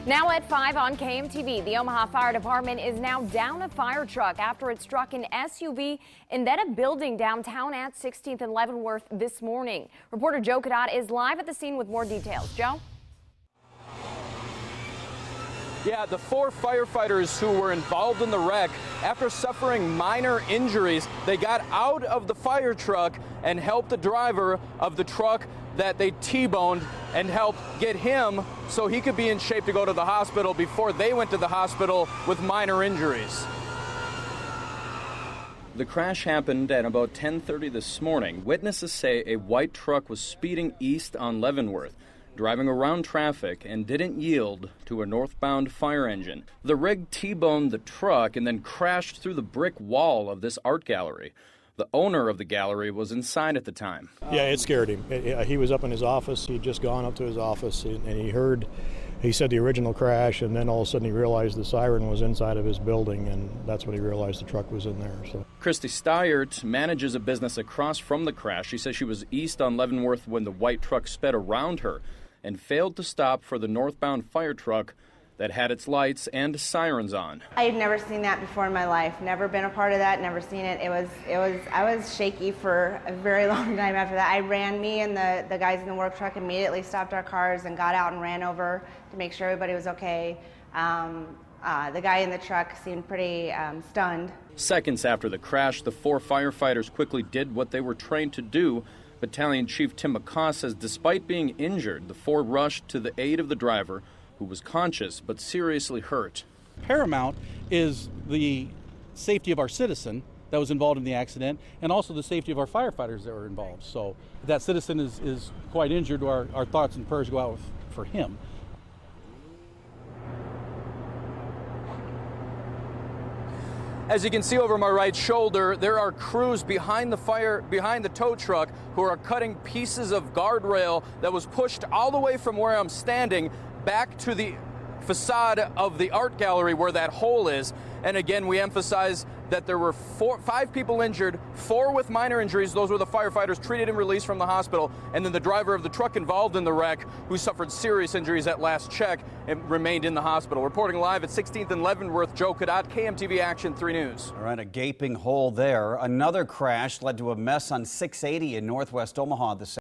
Now at 5 on KMTV, the Omaha Fire Department is now down a fire truck after it struck an SUV and then a building downtown at 16th and Leavenworth this morning. Reporter Joe Cadot is live at the scene with more details. Joe? Yeah, the 4 firefighters who were involved in the wreck, after suffering minor injuries, they got out of the fire truck and helped the driver of the truck that they T-boned and helped get him so he could be in shape to go to the hospital before they went to the hospital with minor injuries. The crash happened at about 10:30 this morning. Witnesses say a white truck was speeding east on Leavenworth, driving around traffic, and didn't yield to a northbound fire engine. The rig T-boned the truck and then crashed through the brick wall of this art gallery. The owner of the gallery was inside at the time. Yeah, it scared him. He was up in his office. He'd just gone up to his office and he said the original crash, and then all of a sudden he realized the siren was inside of his building, and that's when he realized the truck was in there. So, Christy Steyert manages a business across from the crash. She says she was east on Leavenworth when the white truck sped around her and failed to stop for the northbound fire truck that had its lights and sirens on. I had never seen that before in my life. Never been a part of that, never seen it. I was shaky for a very long time after that. Me and the guys in the work truck immediately stopped our cars and got out and ran over to make sure everybody was okay. The guy in the truck seemed pretty stunned. Seconds after the crash, the 4 firefighters quickly did what they were trained to do. Battalion Chief Tim McCaw says despite being injured, the 4 rushed to the aid of the driver, who was conscious but seriously hurt. Paramount is the safety of our citizen that was involved in the accident, and also the safety of our firefighters that were involved. So if that citizen is quite injured, our thoughts and prayers go out for him. As you can see over my right shoulder, there are crews behind the tow truck who are cutting pieces of guardrail that was pushed all the way from where I'm standing back to the facade of the art gallery where that hole is. And again, we emphasize that there were 5 people injured, 4 with minor injuries. Those were the firefighters treated and released from the hospital. And then the driver of the truck involved in the wreck, who suffered serious injuries at last check and remained in the hospital. Reporting live at 16th and Leavenworth, Joe Cadot, KMTV Action 3 News. All right, a gaping hole there. Another crash led to a mess on 680 in northwest Omaha this